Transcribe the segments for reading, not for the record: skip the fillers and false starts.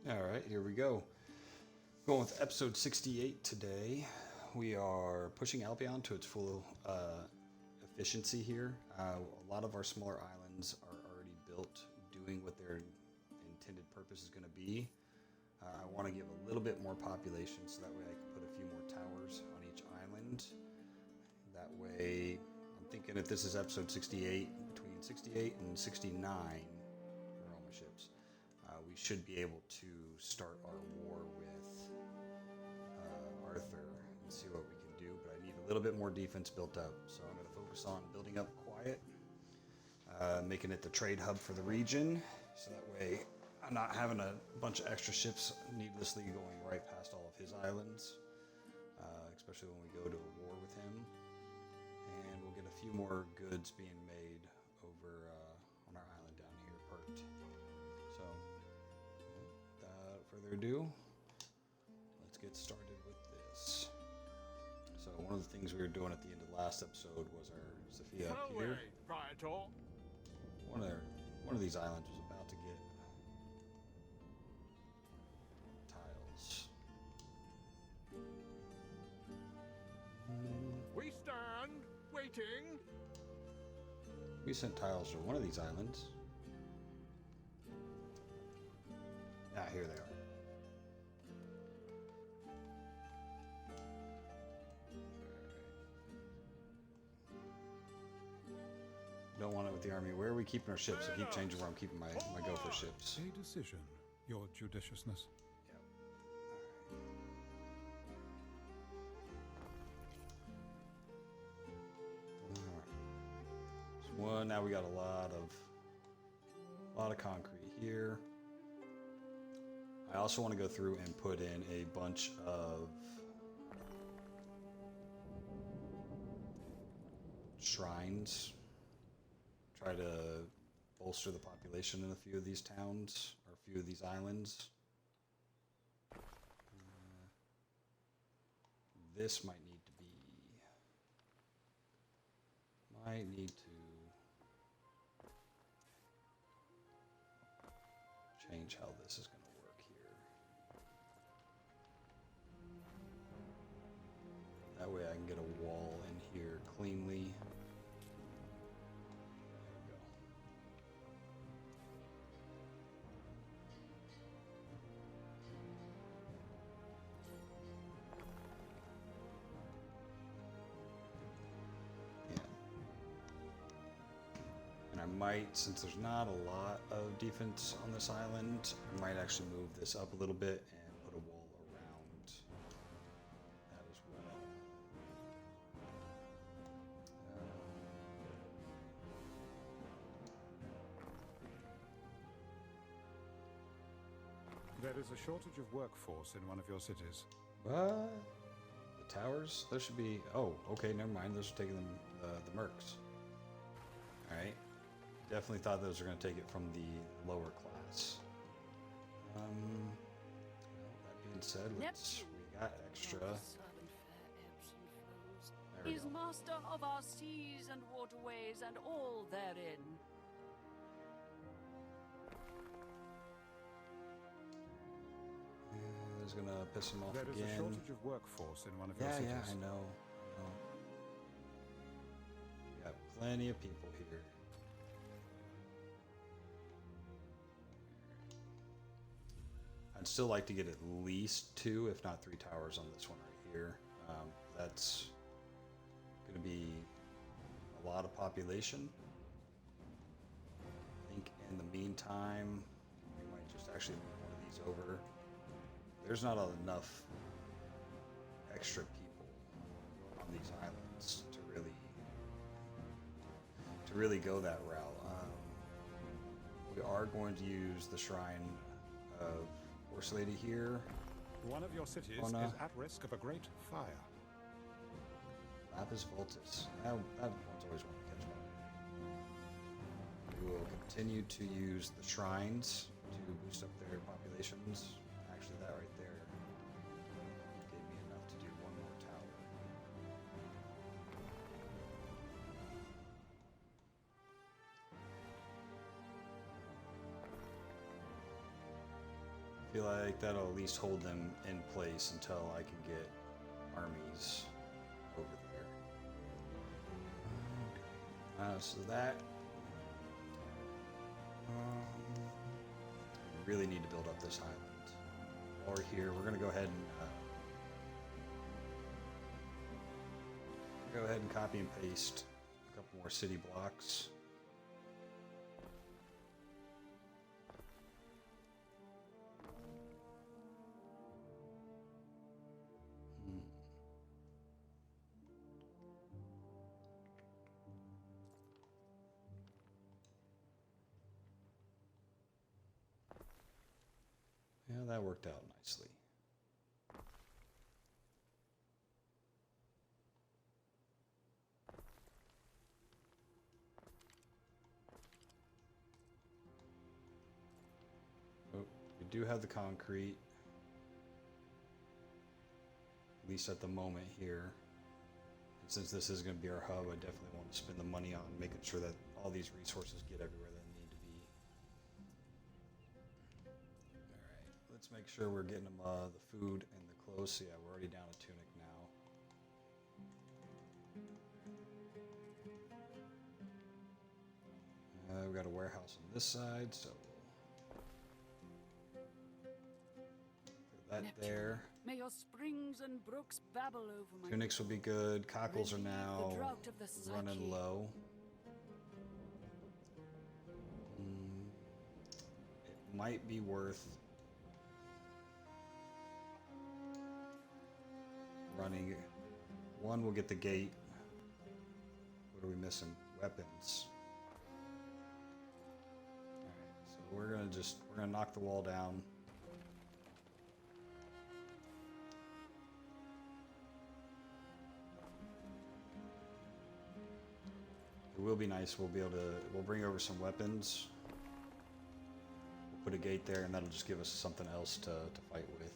All right, here we go. Going with episode 68 today. We are pushing Albion to its full efficiency here. A lot of our smaller islands are already built, doing what their intended purpose is going to be. I want to give a little bit more population so that way I can put a few more towers on each island. That way, I'm thinking if this is episode 68, between 68 and 69, where are all my ships? We should be able to start our war with Arthur and see what we can do, but I need a little bit more defense built up, so I'm going to focus on building up quiet, making it the trade hub for the region, so that way I'm not having a bunch of extra ships needlessly going right past all of his islands, especially when we go to a war with him, and we'll get a few more goods being made over on our island down here, Pert. So, without further ado, let's get started with this. So one of the things we were doing at the end of the last episode was our Sophia up here. One of these islands was about to get tiles. We stand waiting. We sent tiles to one of these islands. Ah, here they are. Don't want it with the army. Where are we keeping our ships? I keep changing where I'm keeping my gopher ships. A decision, your judiciousness. Yep. Alright. So one, now we got a lot of concrete here. I also want to go through and put in a bunch of shrines. Try to bolster the population in a few of these towns, or a few of these islands. This might need to change how this is going to work here. That way I can get a wall in here cleanly. Might, since there's not a lot of defense on this island, I might actually move this up a little bit and put a wall around that as well. There is a shortage of workforce in one of your cities. What? The towers? Those should be... Oh, okay, never mind. Those are taking them, the mercs. Alright. Definitely thought those were going to take it from the lower class. That being said, we got extra. Is master of our seas and waterways and all therein. This is going to piss him off there again. There is a shortage of workforce in one of your cities. Yeah, I know. We got plenty of people here. I'd still like to get at least 2, if not 3 towers on this one right here. That's going to be a lot of population. I think in the meantime, we might just actually move one of these over. There's not enough extra people on these islands to really go that route. We are going to use the shrine of Horse Lady here. One of your cities is at risk of a great fire. Lapis Voltus. That one's always one to catch up. We will continue to use the shrines to boost up their populations. Actually, that right there gave me enough to do one more tower. feel like that'll at least hold them in place until I can get armies over there. So that we really need to build up this island. Or here, we're gonna go ahead and copy and paste a couple more city blocks. Yeah, that worked out nicely. Oh, we do have the concrete, at least at the moment here. And since this is going to be our hub, I definitely want to spend the money on making sure that all these resources get everywhere they need to be. Alright, let's make sure we're getting them the food and the clothes. So yeah, we're already down a tunic now. We've got a warehouse on this side, so that Neptune, there. may your springs and brooks babble over my Tunics will be good. Cockles are relieve now the drought of the running psyche. low. It might be worth running. One, we'll get the gate. What are we missing? Weapons. Alright, so we're gonna knock the wall down. It will be nice. We'll bring over some weapons. We'll put a gate there, and that'll just give us something else to fight with.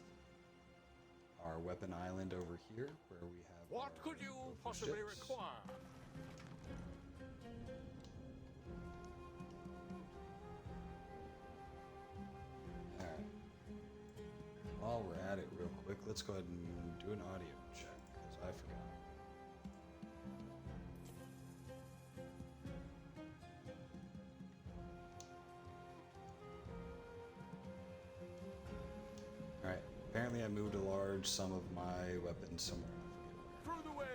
Our weapon island over here, where we have. What could you possibly ships. require? All right. While we're at it, real quick, let's go ahead and do an audio check because I forgot. Alright, apparently I moved a large sum of my weapons somewhere. Through the waves!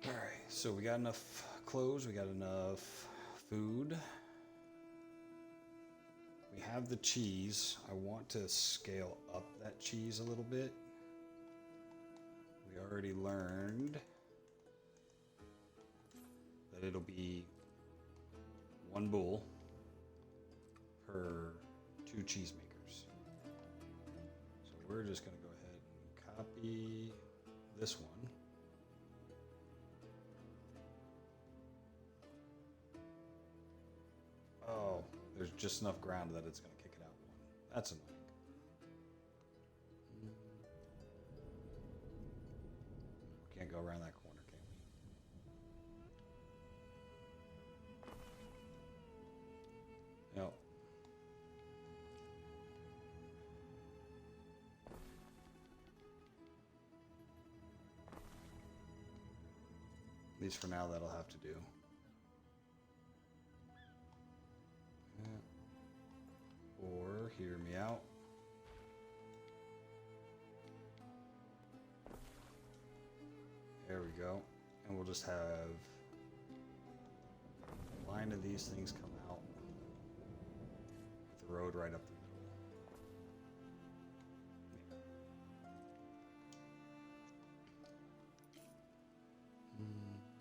Alright, so we got enough clothes, we got enough food. We have the cheese. I want to scale up that cheese a little bit. We already learned that it'll be 1 bull per 2 cheesemakers. So we're just going to go ahead and copy this one. Oh, there's just enough ground that it's going to kick it out 1. That's annoying. Can't go around that corner, can we? No. At least for now, that'll have to do. Or, hear me out. we go. And we'll just have a line of these things come out with the road right up the middle.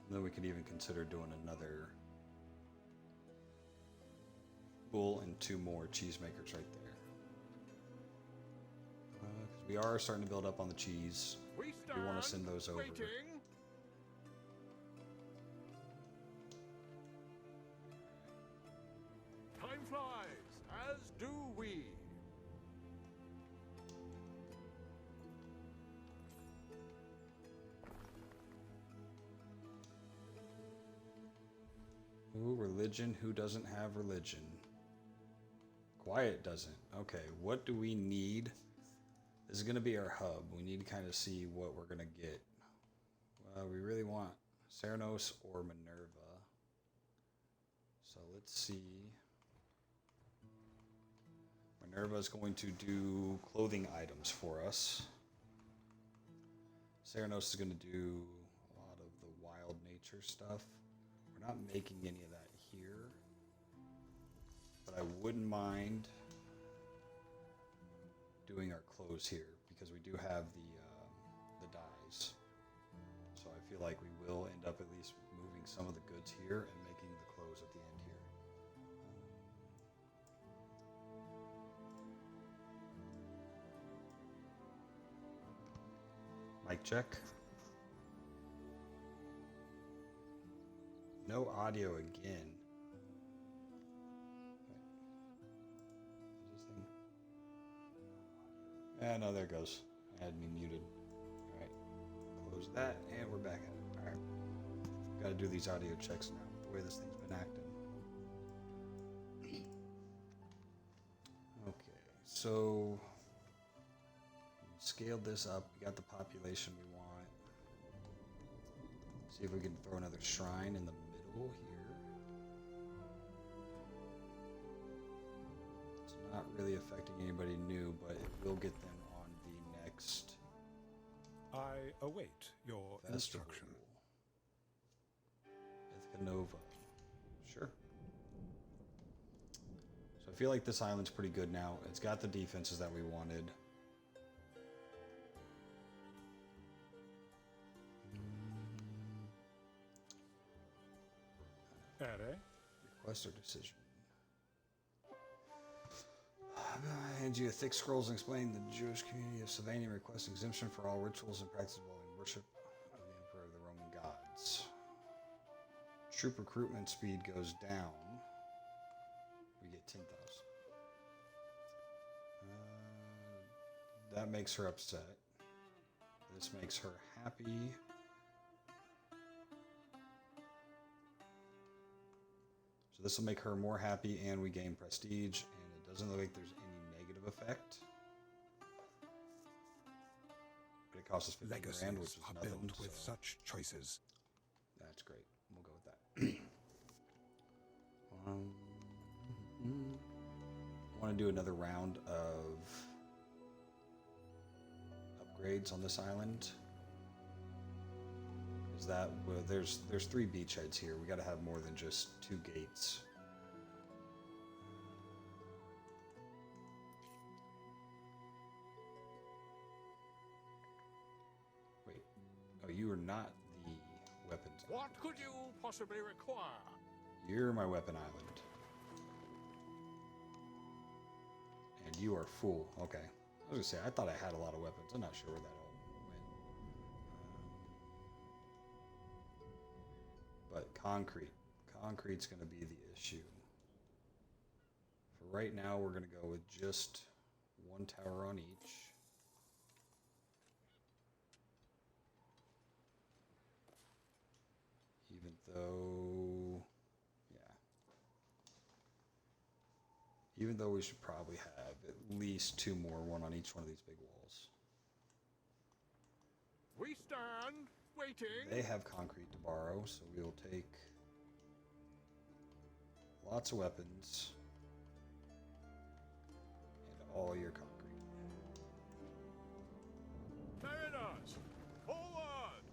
And then we could even consider doing another bull and 2 more cheesemakers right there. 'Cause we are starting to build up on the cheese. We want to send those over. Time flies, as do we. Ooh, religion. Who doesn't have religion? Quiet doesn't. Okay, what do we need? This is going to be our hub. We need to kind of see what we're going to get. We really want Ceranos or Minerva. So let's see. Minerva is going to do clothing items for us. Ceranos is going to do a lot of the wild nature stuff. We're not making any of that here, but I wouldn't mind doing our clothes here because we do have the dyes. So I feel like we will end up at least moving some of the goods here and making the clothes at the end here. Mic check. No audio again. No, there it goes. I had me muted. Alright. Close that, and we're back at it. Alright. Gotta do these audio checks now, the way this thing's been acting. Okay, so scaled this up. We got the population we want. See if we can throw another shrine in the middle here. It's not really affecting anybody new, but it will get them on the next I await your festival. instruction. Ithacanova. Sure. So I feel like this island's pretty good now. It's got the defenses that we wanted. Request or decision. I hand you a thick scrolls explaining the Jewish community of Sylvania requests exemption for all rituals and practices involving worship of the Emperor of the Roman gods. Troop recruitment speed goes down. We get 10,000. That makes her upset. This makes her happy. So this will make her more happy, and we gain prestige, and it doesn't look like there's any negative effect. But it costs us 50 grand, which is nothing. Built with such choices. That's great. We'll go with that. I want to do another round of upgrades on this island. Is that well, there's 3 beachheads here. We got to have more than just 2 gates. Wait. Oh, you are not the weapons. What could you possibly require? You're my weapon island. And you are full. Okay. I was gonna say, I thought I had a lot of weapons. I'm not sure where that all went. But concrete. Concrete's gonna be the issue. For right now, we're gonna go with just 1 tower on each. Even though, yeah. Even though we should probably have at least 2 more, 1 on each one of these big walls. We stand waiting. They have concrete to borrow, so we will take lots of weapons and all your concrete. Mariners, forward!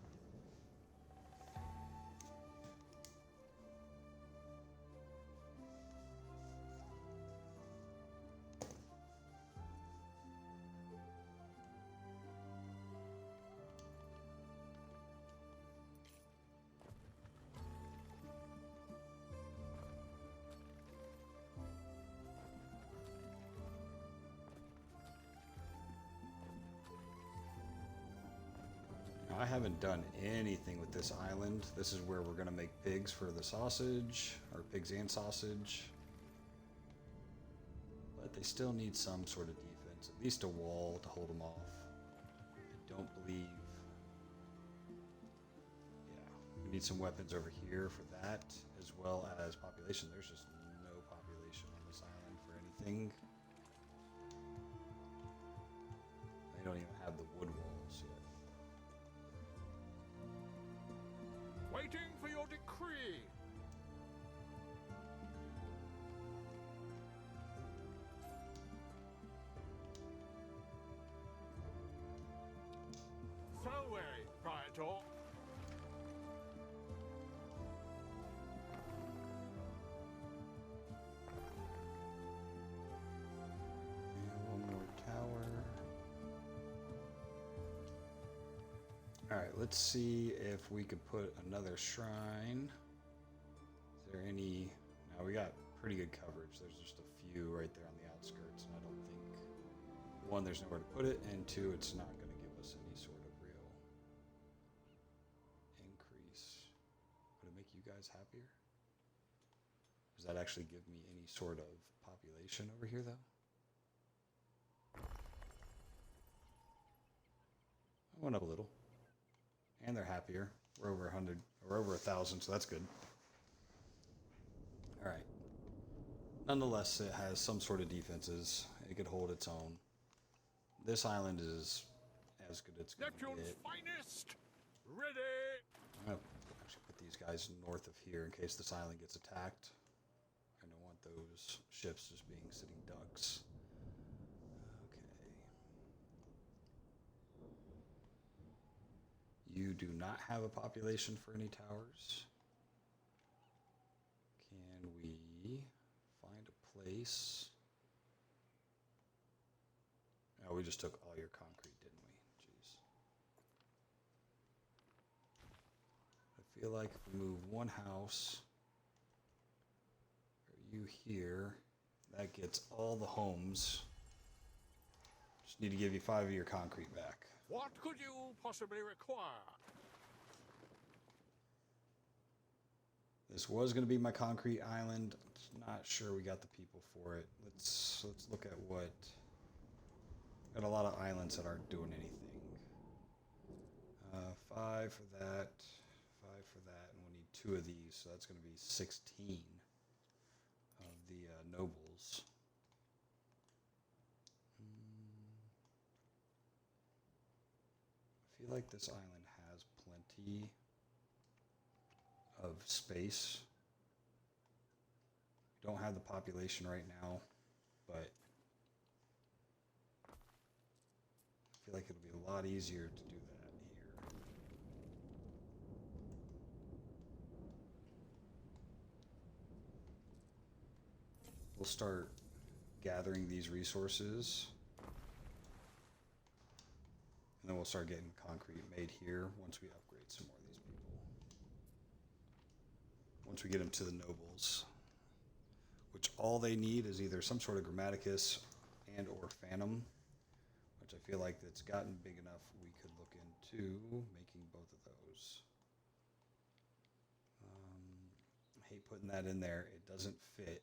I haven't done anything with this island. This is where we're going to make pigs for the sausage, or pigs and sausage. But they still need some sort of defense, at least a wall to hold them off. I don't believe... Yeah, we need some weapons over here for that, as well as population. There's just no population on this island for anything. They don't even have the wood walls yet. Waiting for your decree. Selway, Praetor. And one more tower. Alright, let's see if we could put another shrine. Is there any... Now we got pretty good coverage. There's just a few right there on the outskirts, and I don't think... One, there's nowhere to put it, and two, it's not going to give us any sort of real increase. Would it make you guys happier? Does that actually give me any sort of population over here, though? I went up a little. And they're happier. We're over 100, or over 1,000, so that's good. All right. Nonetheless, it has some sort of defenses. It could hold its own. This island is as good as it's going to Neptune's get. finest. Ready. I'm going to actually put these guys north of here in case this island gets attacked. I don't want those ships just being sitting ducks. Okay. You do not have a population for any towers. Can we find a place? Oh, we just took all your concrete, didn't we? Jeez. I feel like if we move one house, or you here, that gets all the homes. Just need to give you 5 of your concrete back. What could you possibly require? This was going to be my concrete island. Not sure we got the people for it. Let's look at what. Got a lot of islands that aren't doing anything. 5 for that, 5 for that, and we need 2 of these, so that's going to be 16 of the nobles. I feel like this island has plenty of space. We don't have the population right now, but I feel like it'll be a lot easier to do that here. We'll start gathering these resources, and then we'll start getting concrete made here once we upgrade some more of these people. Once we get them to the nobles, which all they need is either some sort of Grammaticus and or Phantom, which I feel like it's gotten big enough we could look into making both of those. I hate putting that in there. It doesn't fit.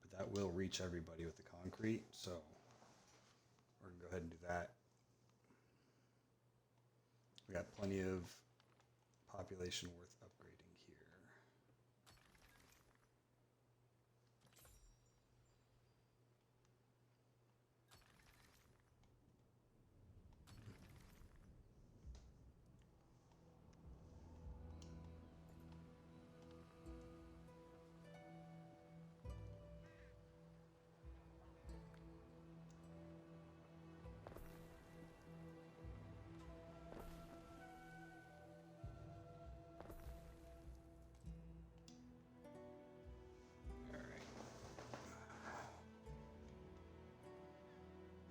But that will reach everybody with the concrete, so we're going to go ahead and do that. We got plenty of population worth upgrading here.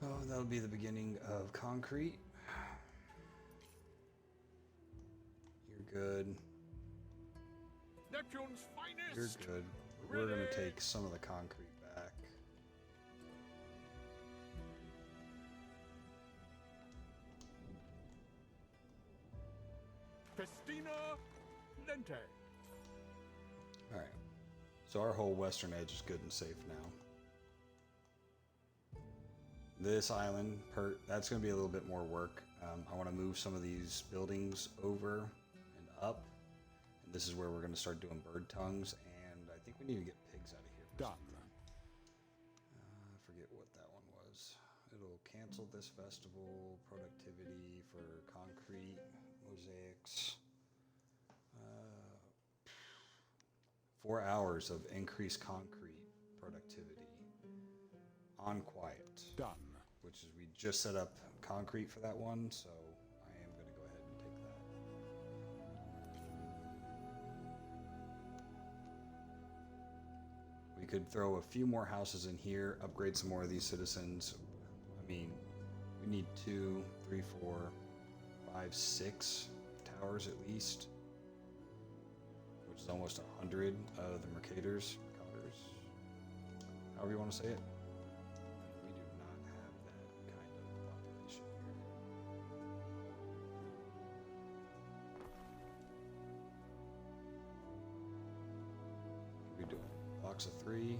Oh, that'll be the beginning of concrete. You're good. Neptune's finest. You're good. We're going to take some of the concrete back. Fina Lente. All right. So our whole western edge is good and safe now. This island, that's going to be a little bit more work. I want to move some of these buildings over and up. And this is where we're going to start doing bird tongues. And I think we need to get pigs out of here. Done. I forget what that one was. It'll cancel this festival, productivity for concrete, mosaics. 4 hours of increased concrete productivity on quiet. Done. Which is, we just set up concrete for that one, so I am going to go ahead and take that. We could throw a few more houses in here, upgrade some more of these citizens. I mean, we need 2, 3, 4, 5, 6 towers at least, which is almost 100 of the mercators, however you want to say it. We do not have that kind of population here. What are we doing? Blocks of 3.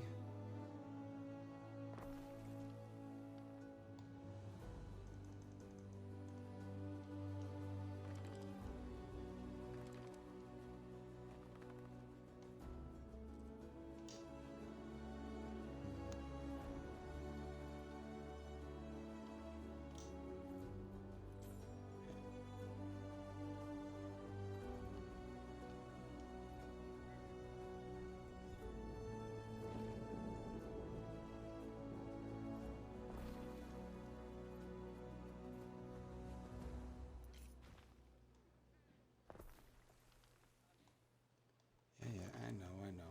I know.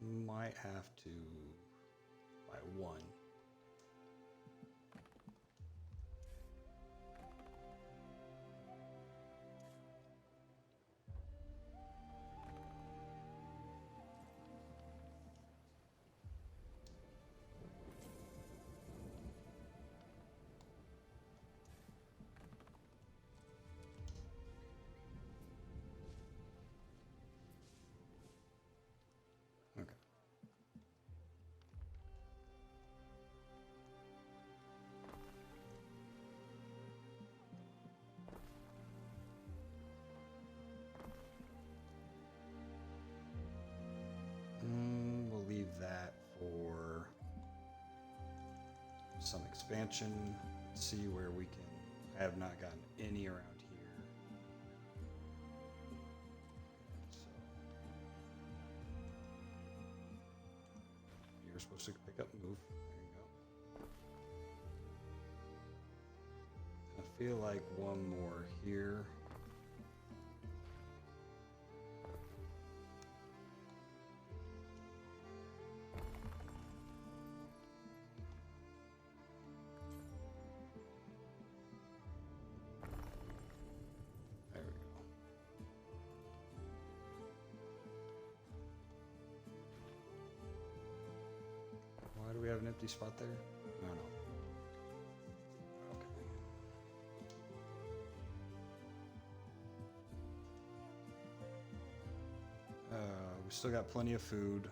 Might have to buy one. Okay. We'll leave that for some expansion. Let's see where we can. I have not gotten any around here. So you're supposed to pick up and move. There you go. I feel like one more here. There we go. Why do we have an empty spot there? No. Okay. We still got plenty of food.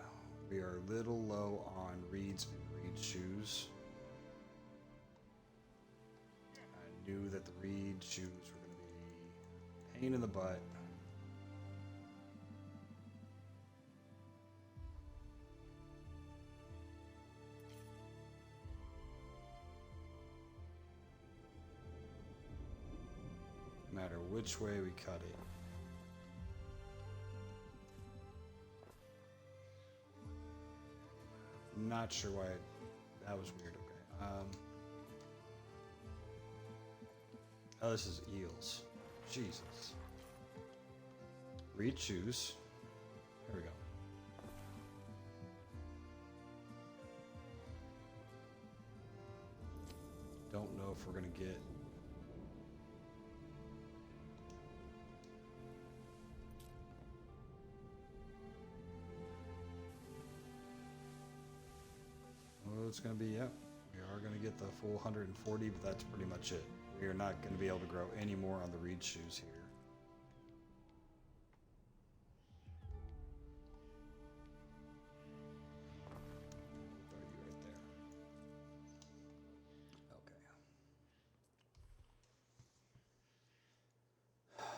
We are a little low on reeds and reed shoes. I knew that the reed shoes were going to be a pain in the butt. No matter which way we cut it. Not sure why that was weird. Okay. Oh, this is eels. Jesus. Reed shoes. There we go. Don't know if we're gonna get. what it's going to be. Yep. We are going to get the full 140, but that's pretty much it. We are not going to be able to grow any more on the reed shoes here. Throw you right there. Okay.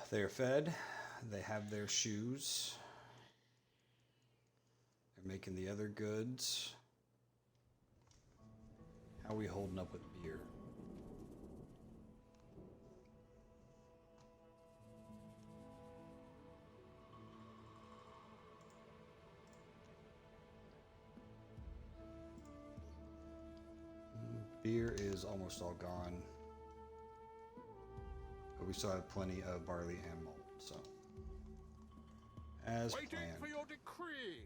They are fed. They have their shoes. They're making the other goods. How are we holding up with beer? Beer is almost all gone. But we still have plenty of barley and malt, so. As Waiting planned. for your decree.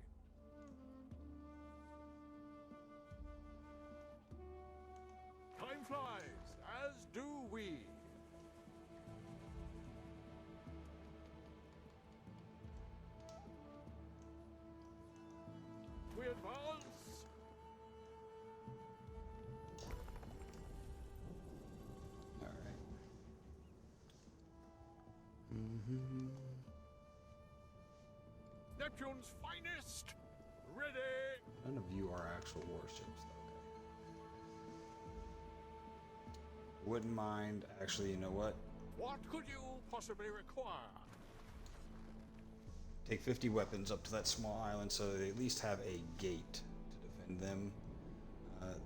Time flies, as do we. We advance. All right. Neptune's finest. Ready. None of you are actual warships, though. Okay. Wouldn't mind. Actually, you know what? What could you possibly require? Take 50 weapons up to that small island so they at least have a gate to defend them. They have.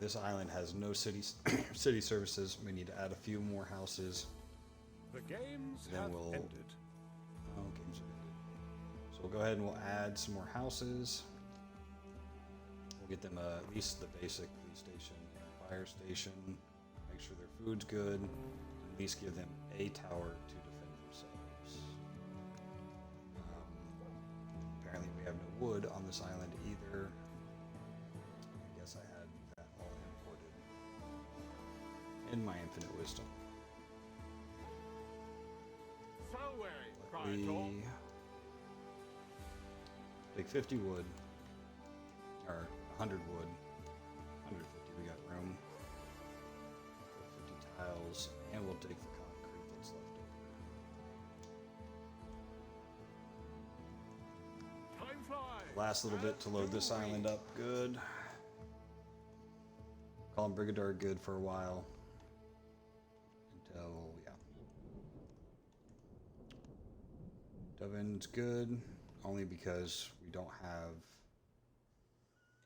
This island has no city services. We need to add a few more houses. The games Then have we'll- ended. Oh, games have ended. So we'll go ahead and we'll add some more houses. We'll get them at least the basic police station and fire station. Make sure their food's good. And at least give them a tower to defend themselves. Apparently we have no wood on this island either. I guess I had that all imported in my infinite wisdom. Salway, We Praetor. take 50 wood, or 100 wood, 150, we got room, 50 tiles, and we'll take the concrete that's left over. Time flies. Last little bit to load this island up, good. Call him Brigador good for a while, until, yeah. Dovin's good, only because we don't have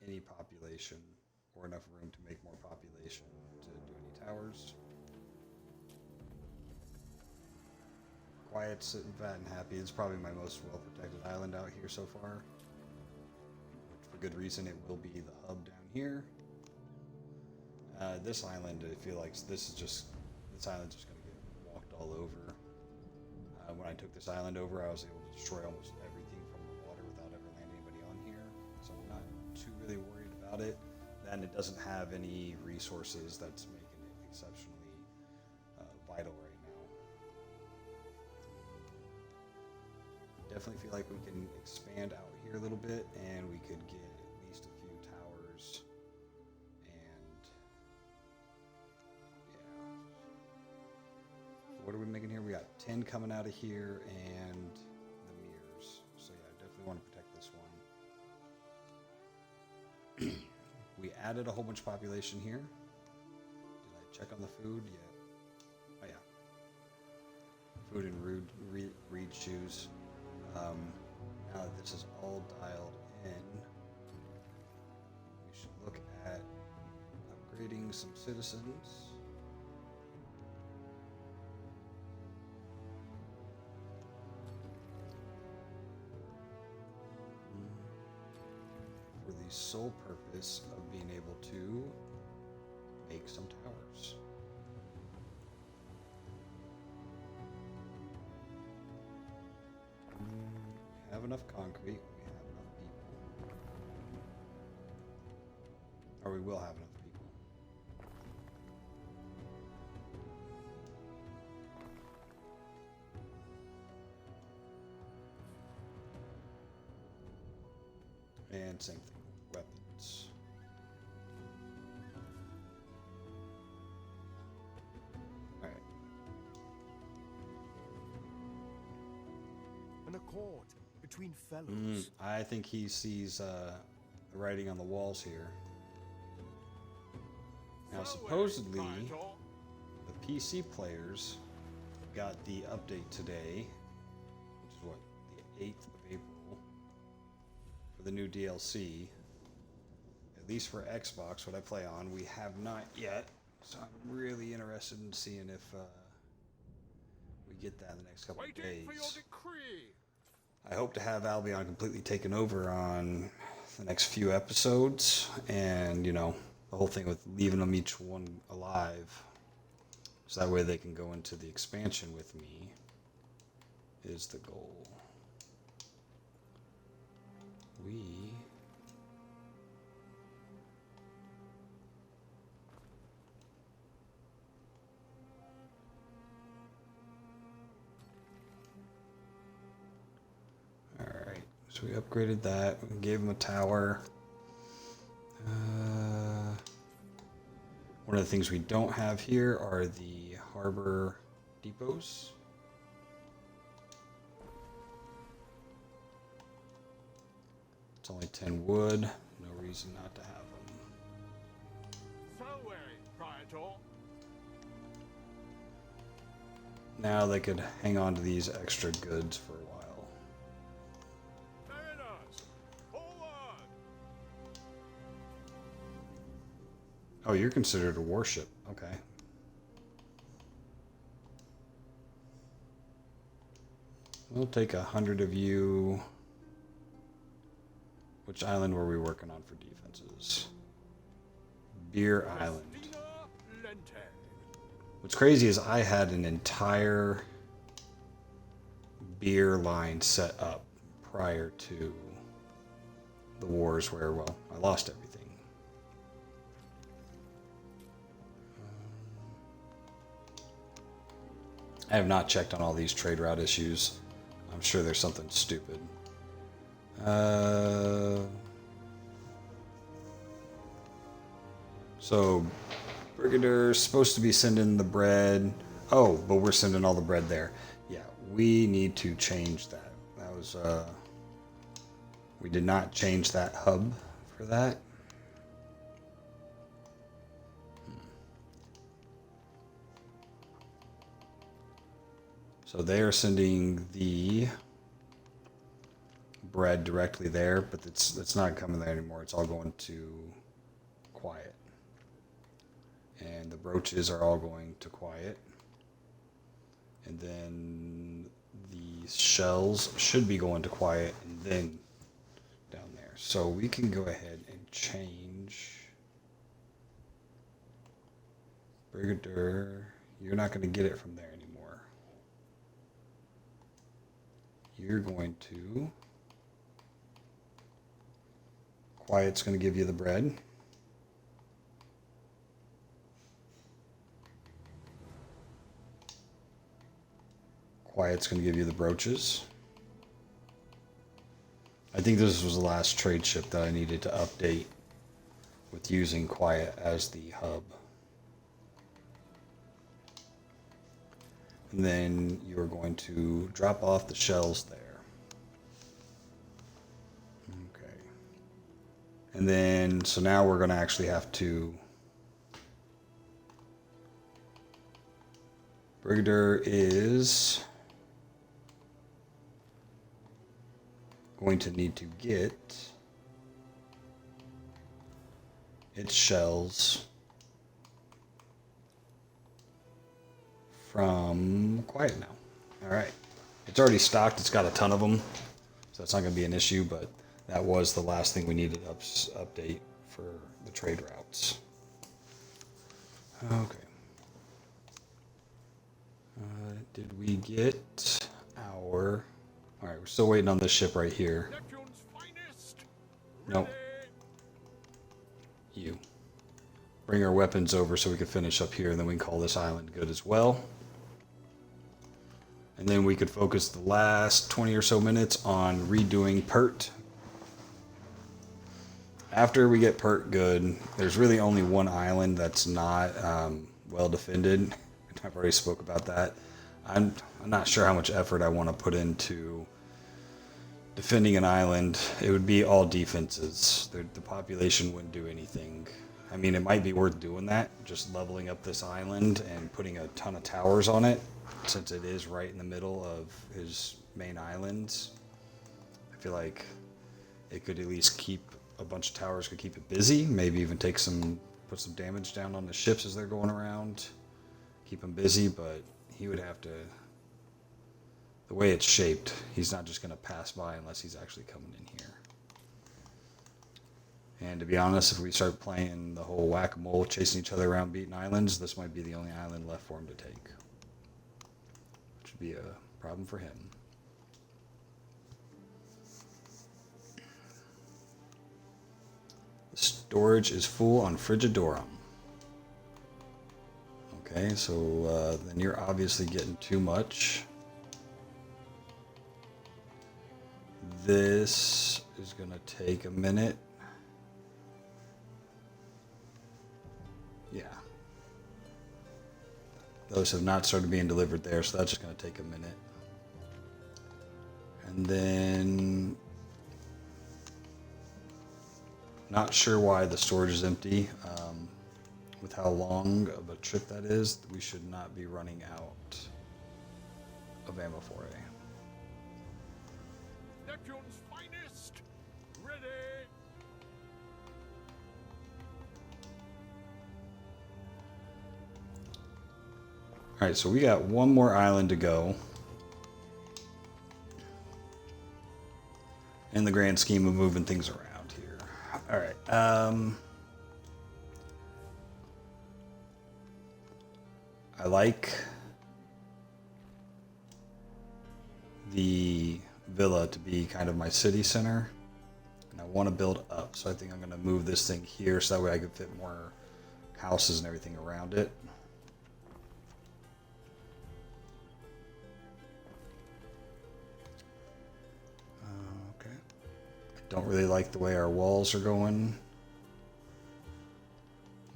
any population or enough room to make more population to do any towers. Quiet, sitting fat and happy. It's probably my most well-protected island out here so far. Which, for good reason, it will be the hub down here. This island, I feel like this island's just going to get walked all over. When I took this island over, I was able to destroy almost everything from the water without ever landing anybody on here. So I'm not too really worried about it. Then it doesn't have any resources that's making it exceptionally vital right now. Definitely feel like we can expand out here a little bit, and we could get at least a few towers. And yeah. What are we making here? We got 10 coming out of here and the mirrors. So yeah, I definitely want to protect this one. We added a whole bunch of population here. Did I check on the food? Yeah. Oh yeah. Food and reed shoes. Now that this is all dialed in, we should look at upgrading some citizens. For the sole purpose of being able to make some towers. We have enough concrete, we have enough people. Or we will have enough people. And same thing, weapons. Alright. An accord between fellows. I think he sees the writing on the walls here. Now, supposedly, the PC players got the update today, which is what, the 8th of April, for the new DLC. At least for Xbox, what I play on, we have not yet. So I'm really interested in seeing if we get that in the next couple of days. For your decree. I hope to have Albion completely taken over on the next few episodes, and, you know, the whole thing with leaving them each one alive, so that way they can go into the expansion with me, is the goal. Alright, so we upgraded that, we gave him a tower. One of the things we don't have here are the harbor depots. It's only 10 wood, no reason not to have them. So wary, Praetor. Now they could hang on to these extra goods for a while. Mariners, forward! Oh, you're considered a warship. Okay. We'll take 100 of you. Which island were we working on for defenses? Beer Island. What's crazy is I had an entire beer line set up prior to the wars where, well, I lost everything. I have not checked on all these trade route issues. I'm sure there's something stupid. So Brigadier's supposed to be sending the bread. Oh, but we're sending all the bread there. Yeah, we need to change that. That was we did not change that hub for that. So they are sending the bread directly there, but it's not coming there anymore. It's all going to Quiet. And the brooches are all going to Quiet. And then the shells should be going to Quiet and then down there. So we can go ahead and change. Brigadier, you're not going to get it from there anymore. You're going to... Quiet's going to give you the bread. Quiet's going to give you the brooches. I think this was the last trade ship that I needed to update with using Quiet as the hub. And then you're going to drop off the shells there. Okay. And then, so now we're going to actually have to... Brigadier is going to need to get its shells from Quiet now. Alright. It's already stocked. It's got a ton of them. So that's not going to be an issue, but that was the last thing we needed to update for the trade routes. Okay. Did we get our... Alright, we're still waiting on this ship right here. Nope. You. Bring our weapons over so we can finish up here, and then we can call this island good as well. And then we could focus the last 20 or so minutes on redoing Pert. after we get perk good, there's really only one island that's not well defended. I've already spoke about that. I'm not sure how much effort I want to put into defending an island. It would be all defenses. The population wouldn't do anything. I mean, it might be worth doing that, just leveling up this island and putting a ton of towers on it, since it is right in the middle of his main islands. I feel like it could at least keep a bunch of towers, could keep it busy, maybe even put some damage down on the ships as they're going around, keep them busy, but he would have to, the way it's shaped, he's not just going to pass by unless he's actually coming in here. And to be honest, if we start playing the whole whack-a-mole, chasing each other around beating islands, this might be the only island left for him to take, which would be a problem for him. The storage is full on Frigidorum. Okay, so then you're obviously getting too much. This is going to take a minute. Yeah. Those have not started being delivered there, so that's just going to take a minute. And then, not sure why the storage is empty. With how long of a trip that is, we should not be running out of ammo for it. Neptune's finest! Ready! Alright, so we got one more island to go. In the grand scheme of moving things around here. Alright, I like the villa to be kind of my city center, and I want to build up, so I think I'm going to move this thing here so that way I can fit more houses and everything around it. Okay. I don't really like the way our walls are going.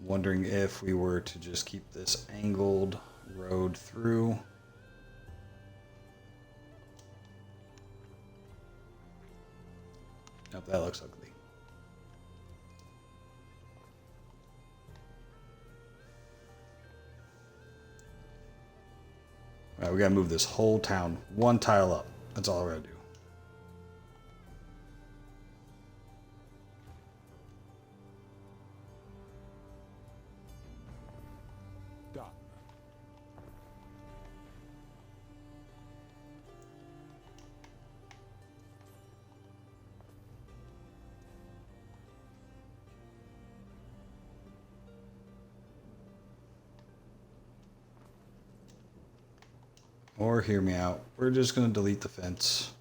Wondering if we were to just keep this angled road through. Nope, that looks ugly. Alright, we gotta move this whole town one tile up. That's all we're gonna do. Done. Or hear me out. We're just gonna delete the fence.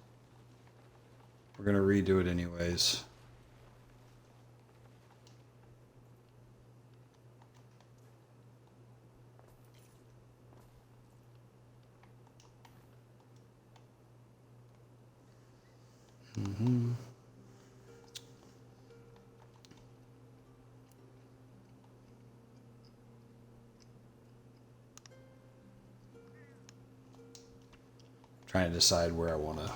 We're gonna redo it anyways. Trying to decide where I want to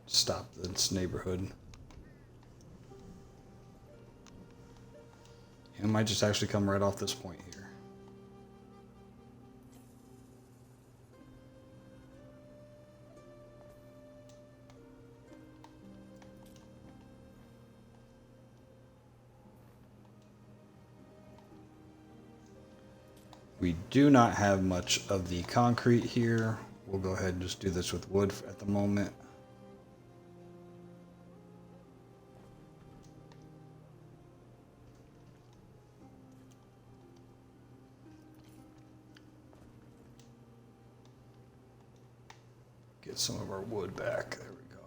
stop this neighborhood. It might just actually come right off this point here. We do not have much of the concrete here. We'll go ahead and just do this with wood at the moment. Get some of our wood back. There we go.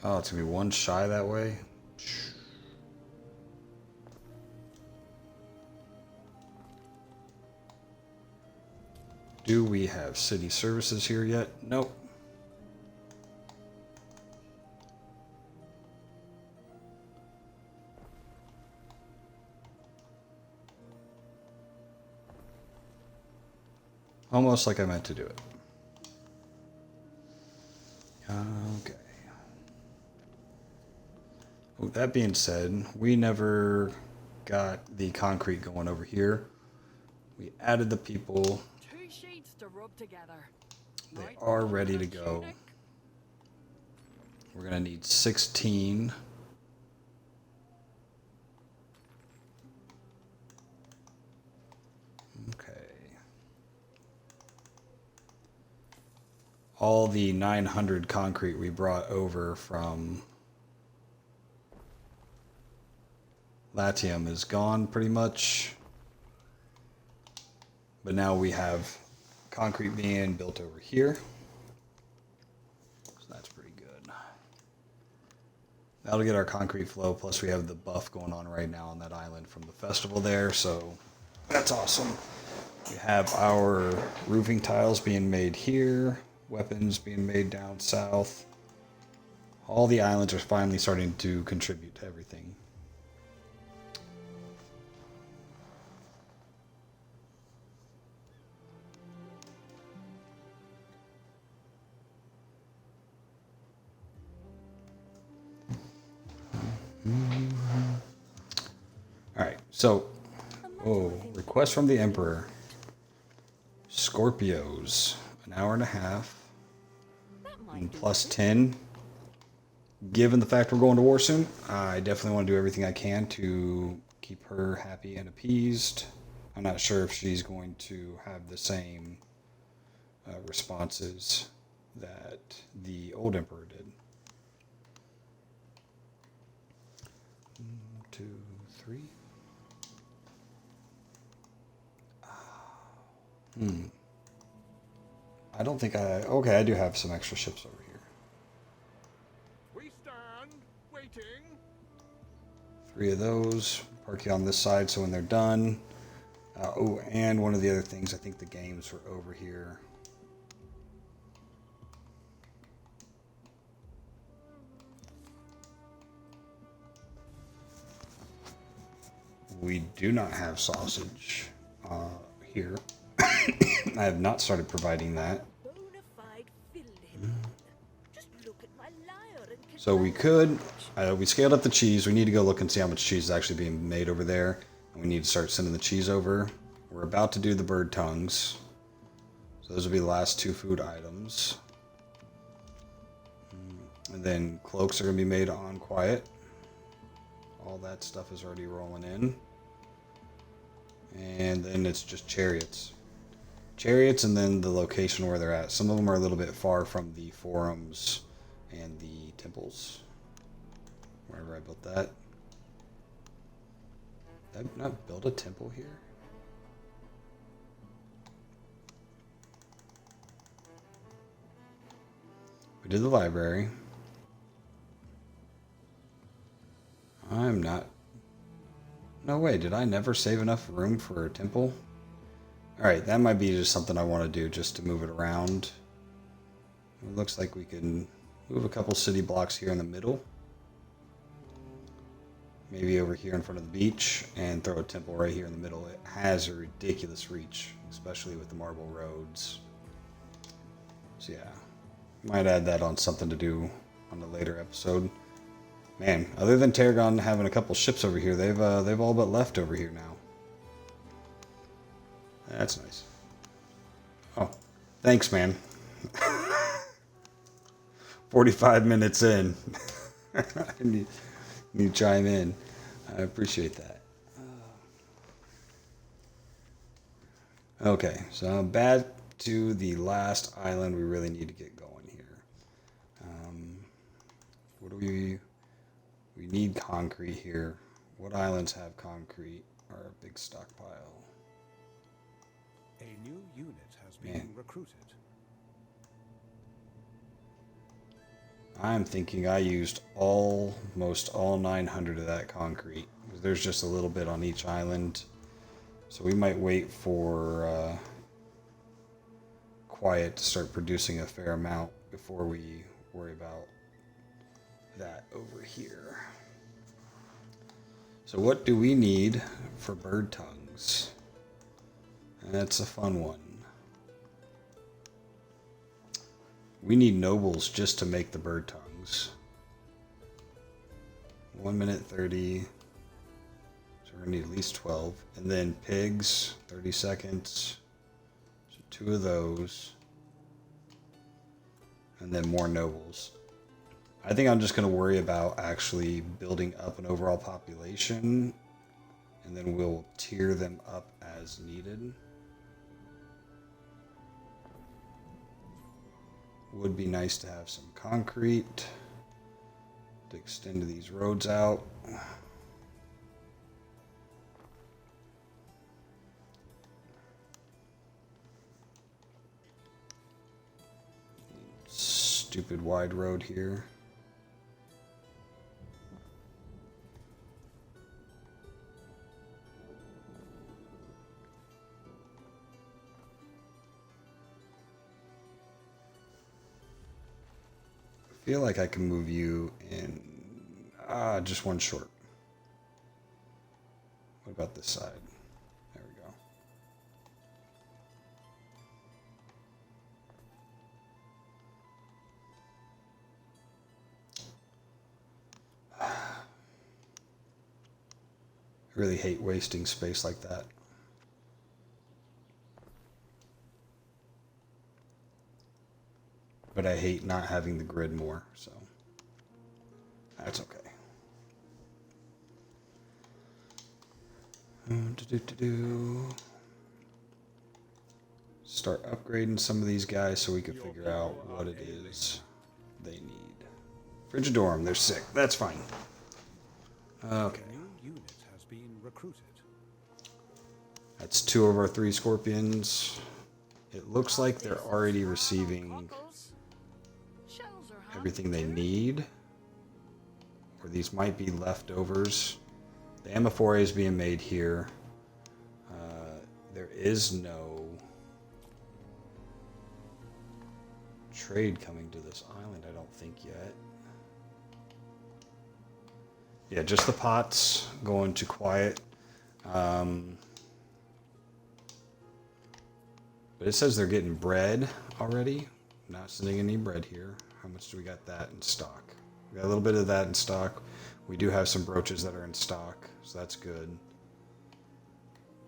Oh, it's gonna be one shy that way. Do we have city services here yet? Nope. Almost like I meant to do it. Okay. Well, that being said, we never got the concrete going over here. We added the people. 2 sheets to rub together. They Right, are on ready the to go. tunic. We're going to need 16. Okay. All the 900 concrete we brought over from Latium is gone pretty much. But now we have concrete being built over here. So that's pretty good. That'll get our concrete flow, plus we have the buff going on right now on that island from the festival there, so that's awesome. We have our roofing tiles being made here, weapons being made down south. All the islands are finally starting to contribute to everything. Alright, so, request from the Emperor. Scorpios, an hour and a half, and plus 10. Given the fact we're going to war soon, I definitely want to do everything I can to keep her happy and appeased. I'm not sure if she's going to have the same responses that the old Emperor did. 1, 2, 3. I don't think okay, I do have some extra ships over here. We stand waiting. 3 of those. Park you on this side so when they're done. Oh, and one of the other things, I think the games were over here. We do not have sausage here. I have not started providing that. So we could, we scaled up the cheese. We need to go look and see how much cheese is actually being made over there. And we need to start sending the cheese over. We're about to do the bird tongues. So those will be the last 2 food items. And then cloaks are going to be made on quiet. All that stuff is already rolling in. And then it's just chariots. Chariots and then the location where they're at. Some of them are a little bit far from the forums and the temples. Wherever I built that. Did I not build a temple here? We did the library. I'm not... No way, did I never save enough room for a temple? Alright, that might be just something I want to do just to move it around. It looks like we can move a couple city blocks here in the middle. Maybe over here in front of the beach and throw a temple right here in the middle. It has a ridiculous reach, especially with the marble roads. So yeah, might add that on something to do on a later episode. Man, other than Tarragon having a couple ships over here, they've all but left over here now. That's nice. Oh, thanks, man. 45 minutes in. I need to chime in. I appreciate that. Okay, so back to the last island we really need to get going here. What do we need concrete here. What islands have concrete? Our big stockpile. A new unit has been recruited. I'm thinking I used almost all 900 of that concrete. There's just a little bit on each island. So we might wait for Quiet to start producing a fair amount before we worry about that over here. So what do we need for bird tongues? That's a fun one. We need nobles just to make the bird tongues. 1 minute 30. So we're gonna need at least 12. And then pigs, 30 seconds. So 2 of those. And then more nobles. I think I'm just gonna worry about actually building up an overall population. And then we'll tier them up as needed. Would be nice to have some concrete to extend these roads out. Stupid wide road here. I feel like I can move you in just one short. What about this side? There we go. I really hate wasting space like that. But I hate not having the grid more, so that's okay. Start upgrading some of these guys so we can figure out what it is they need. Frigidorm, they're sick. That's fine. Okay. New unit has been recruited. That's 2 of our 3 scorpions. It looks like they're already receiving everything they need. Or these might be leftovers. The Amphophora is being made here. There is no trade coming to this island, I don't think yet. Yeah, just the pots going to Quiet. But it says they're getting bread already. Not sending any bread here. How much do we got that in stock? We got a little bit of that in stock. We do have some brooches that are in stock, so that's good.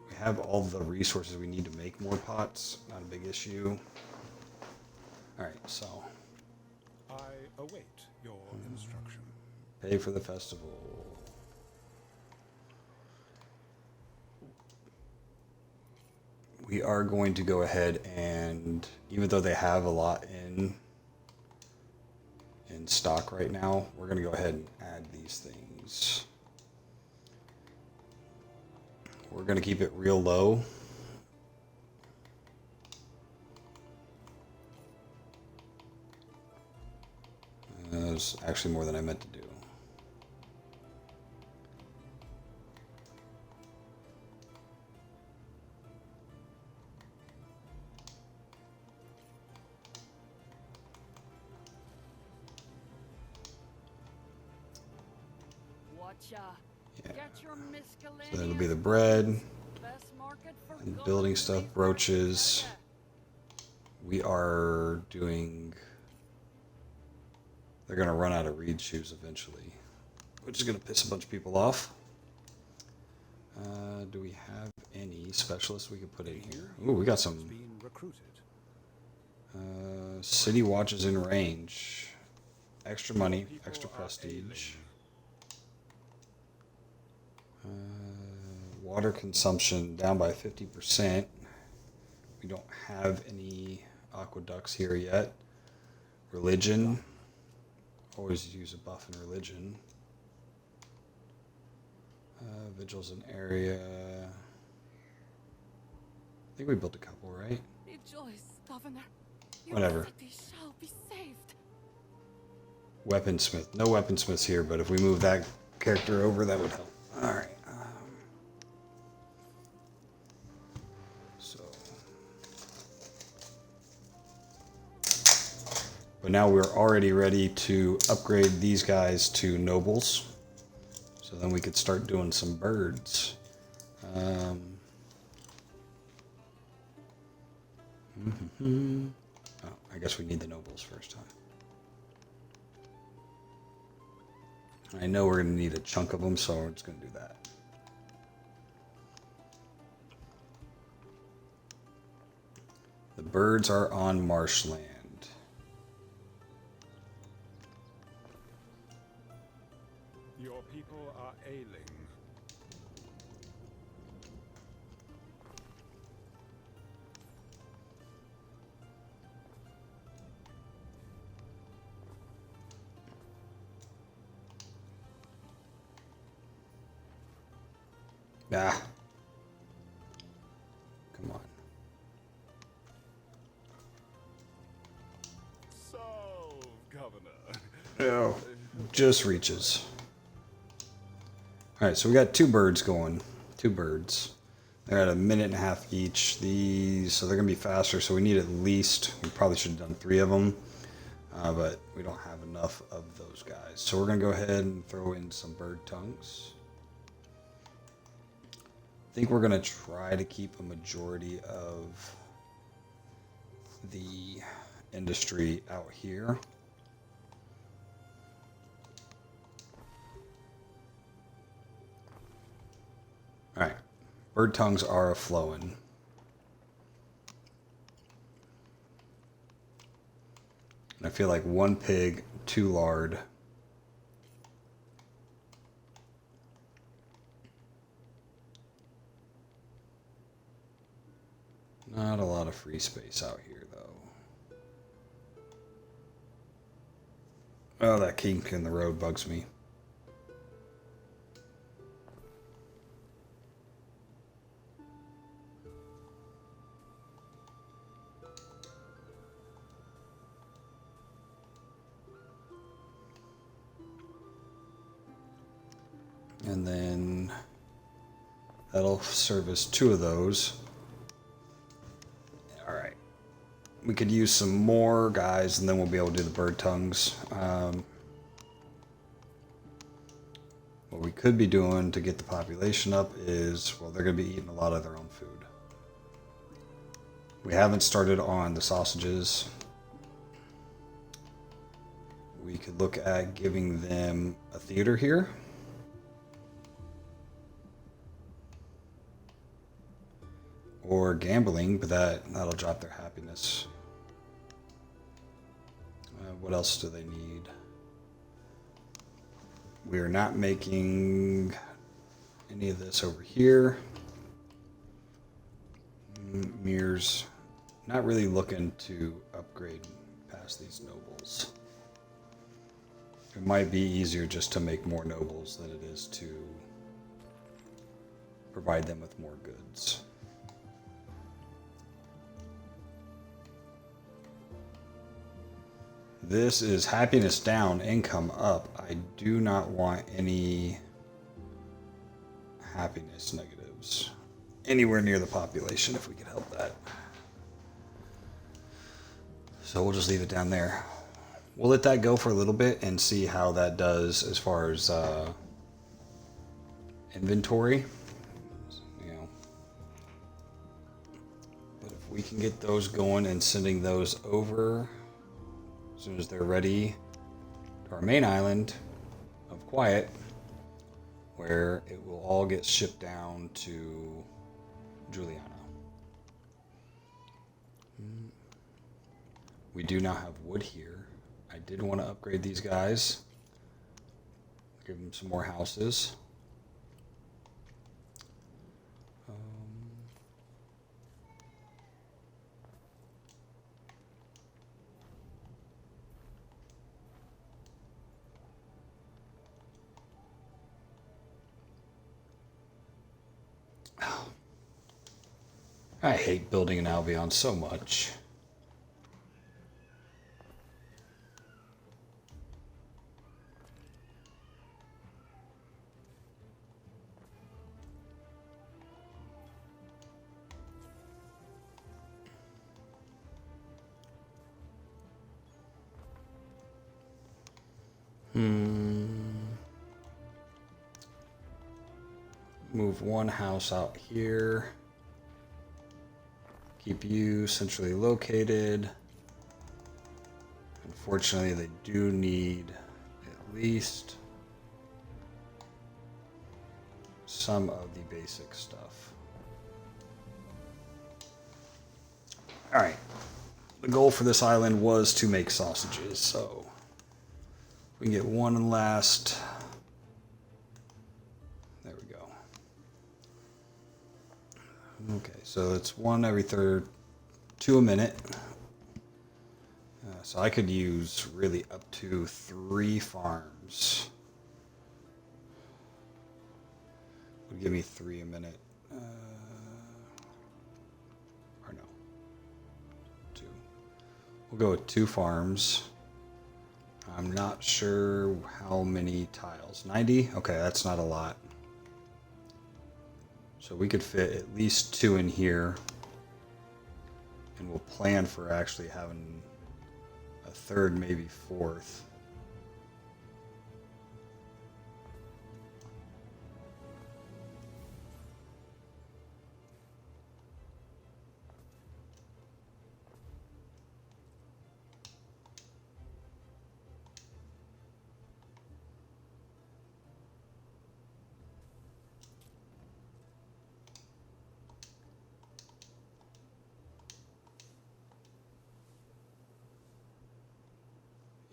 We have all the resources we need to make more pots. Not a big issue. Alright, so I await your instruction. pay for the festival. We are going to go ahead and, even though they have a lot in stock right now, we're going to go ahead and add these things. We're going to keep it real low. That was actually more than I meant to do. So that'll be the bread, and building stuff, brooches. We are doing... They're going to run out of reed shoes eventually, which is going to piss a bunch of people off. Do we have any specialists we could put in here? Ooh, we got some... City watches in range. Extra money, extra prestige. Water consumption down by 50%. We don't have any aqueducts here yet. Religion. Always use a buff in religion. Vigils in area. I think we built a couple, right? Rejoice, Governor. Your Whatever. city shall be saved. weaponsmith. No weaponsmiths here, but if we move that character over, that would help. All right. So, but now we're already ready to upgrade these guys to nobles. So then we could start doing some birds. Oh, I guess we need the nobles first, huh? I know we're going to need a chunk of them, so we're just going to do that. The birds are on marshland. Your people are ailing. Ah. Come on. So, Governor. Oh, just reaches. All right, so we got 2 birds going. 2 birds. They're at a minute and a half each. These, so they're gonna be faster. So we need at least. We probably should have done 3 of them, but we don't have enough of those guys. So we're gonna go ahead and throw in some bird tongues. I think we're gonna try to keep a majority of the industry out here. All right, bird tongues are a-flowing. I feel like 1 pig, 2 lard. Not a lot of free space out here, though. Oh, that kink in the road bugs me. And then that'll service 2 of those. All right. We could use some more guys and then we'll be able to do the bird tongues. What we could be doing to get the population up is, well, they're going to be eating a lot of their own food. We haven't started on the sausages. We could look at giving them a theater here. Or gambling, but that'll drop their happiness. What else do they need? We are not making any of this over here. Mirrors, not really looking to upgrade past these nobles. It might be easier just to make more nobles than it is to provide them with more goods. This is happiness down, income up. I do not want any happiness negatives anywhere near the population if we could help that. So we'll just leave it down there. We'll let that go for a little bit and see how that does as far as inventory. You know. But if we can get those going and sending those over as soon as they're ready to our main island of Quiet, where it will all get shipped down to Juliana. We do not have wood here. I did want to upgrade these guys, give them some more houses. I hate building an Albion so much. Move one house out here. Keep you centrally located. Unfortunately, they do need at least some of the basic stuff. All right. The goal for this island was to make sausages, so we can get one last. There we go. Okay, so it's one every two a minute. So I could use really up to 3 farms. Would give me 3 a minute. Or no. 2. We'll go with 2 farms. I'm not sure how many tiles. 90? Okay, that's not a lot. So we could fit at least 2 in here. And we'll plan for actually having a 3rd, maybe 4th.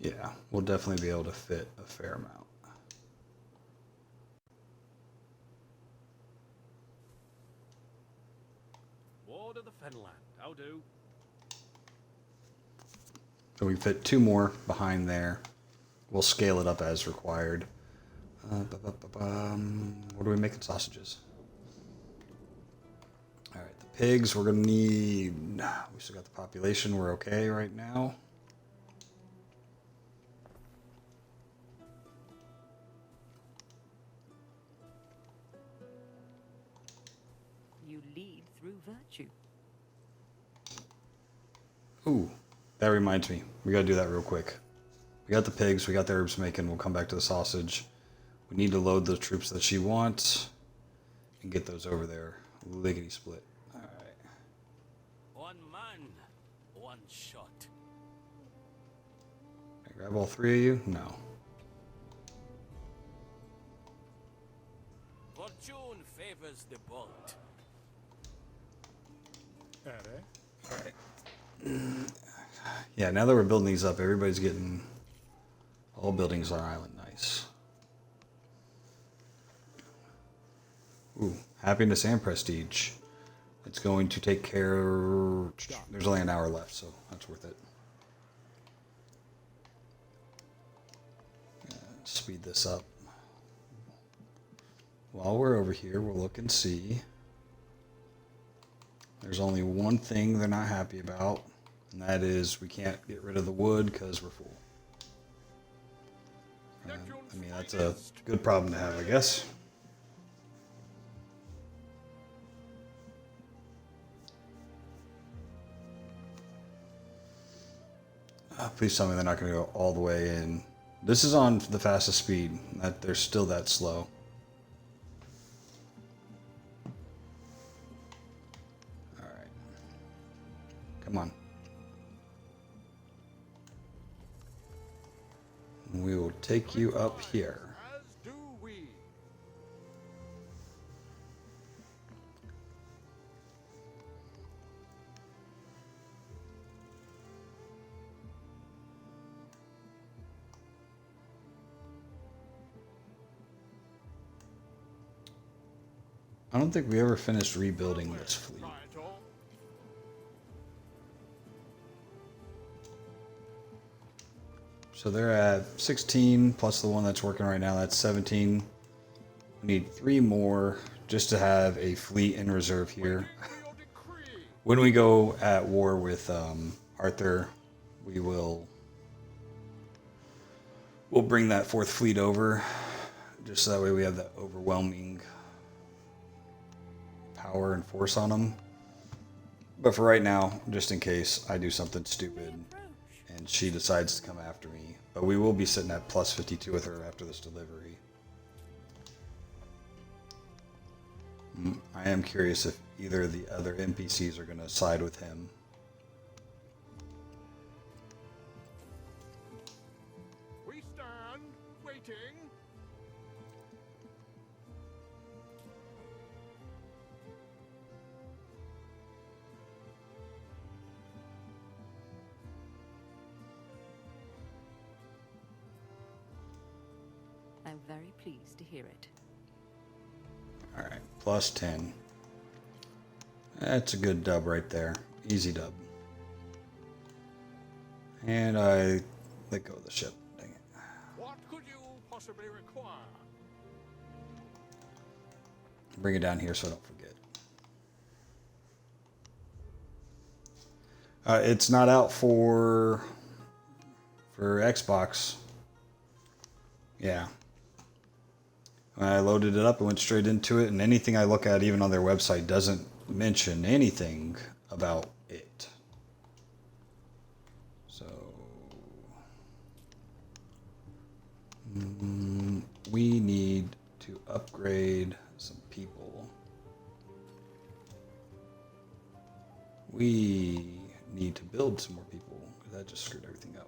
Yeah, we'll definitely be able to fit a fair amount. Ward of the Fenland, how do? So we fit 2 more behind there. We'll scale it up as required. What are we making sausages? All right, the pigs we're gonna need. We still got the population. We're okay right now. You lead through virtue. Ooh, that reminds me. We gotta do that real quick. We got the pigs, we got the herbs making, we'll come back to the sausage. We need to load the troops that she wants and get those over there. Lickety split. Alright. One man, one shot. Can I grab all 3 of you? No. Fortune favors the bold. Alright. Yeah, now that we're building these up, everybody's getting all buildings on our island. Nice. Ooh, happiness and prestige. It's going to take care. There's only an hour left, so that's worth it. Speed this up. While we're over here, we'll look and see. There's only one thing they're not happy about, and that is we can't get rid of the wood because we're full. I mean, that's a good problem to have, I guess. Please tell me they're not going to go all the way in. This is on the fastest speed. That they're still that slow. All right. Come on. We will take you up here. As do we. I don't think we ever finished rebuilding this fleet. So they're at 16 plus the one that's working right now. That's 17. We need 3 more just to have a fleet in reserve here. When we go at war with Arthur, we'll bring that 4th fleet over, just so that way we have that overwhelming power and force on them. But for right now, just in case I do something stupid and she decides to come after me. But we will be sitting at plus 52 with her after this delivery. I am curious if either of the other NPCs are going to side with him. We stand waiting. I'm very pleased to hear it. Alright, plus 10. That's a good dub right there. Easy dub. And I let go of the ship. Dang it. What could you possibly require? Bring it down here so I don't forget. It's not out for Xbox. Yeah. When I loaded it up, I went straight into it, and anything I look at, even on their website, doesn't mention anything about it. So we need to upgrade some people. We need to build some more people, because that just screwed everything up.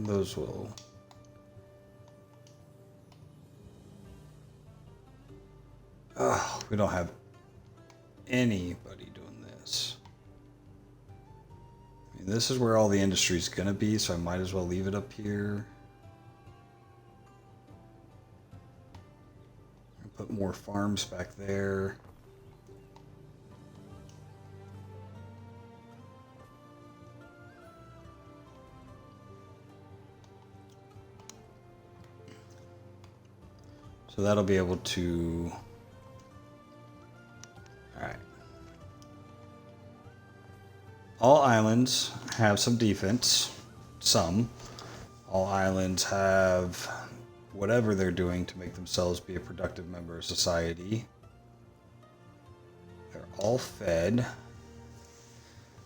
Those will. Oh, we don't have anybody doing this. I mean, this is where all the industry is going to be, so I might as well leave it up here. Put more farms back there. So that'll be able to. Alright. All islands have some defense. Some. All islands have whatever they're doing to make themselves be a productive member of society. They're all fed.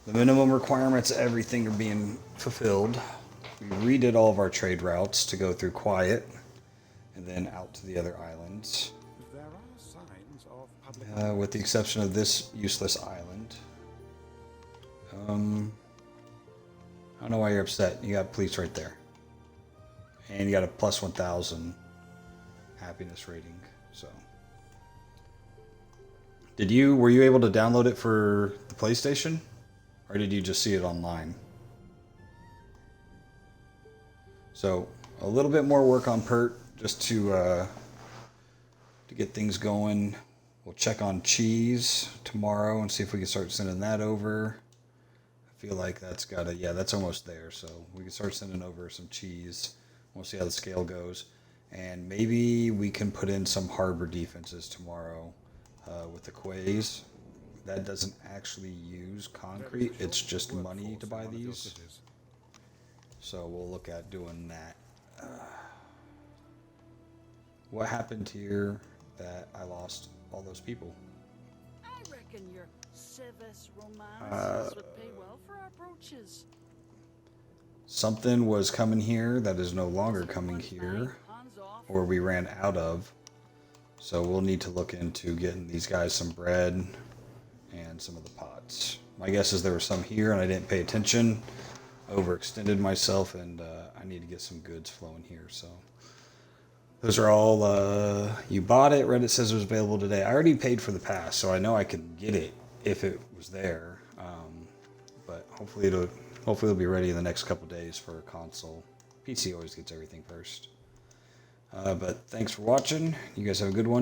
The minimum requirements, everything are being fulfilled. We redid all of our trade routes to go through Quiet and then out to the other islands. There are signs of public With the exception of this useless island. I don't know why you're upset. You got police right there. And you got a plus 1,000 happiness rating. So, were you able to download it for the PlayStation? Or did you just see it online? So, a little bit more work on PERT just to get things going. We'll check on cheese tomorrow and see if we can start sending that over. I feel like that's got yeah, that's almost there. So we can start sending over some cheese. We'll see how the scale goes. And maybe we can put in some harbor defenses tomorrow with the quays. That doesn't actually use concrete. It's just money to buy these. So we'll look at doing that. What happened here that I lost all those people? I reckon your Civis romances would pay well for our brooches. Something was coming here that is no longer coming here, or we ran out of. So we'll need to look into getting these guys some bread and some of the pots. My guess is there were some here and I didn't pay attention, overextended myself, and I need to get some goods flowing here. So those are all, you bought it, Reddit says it was available today. I already paid for the pass, so I know I can get it if it was there. But hopefully it'll be ready in the next couple days for a console. PC always gets everything first. But thanks for watching. You guys have a good one.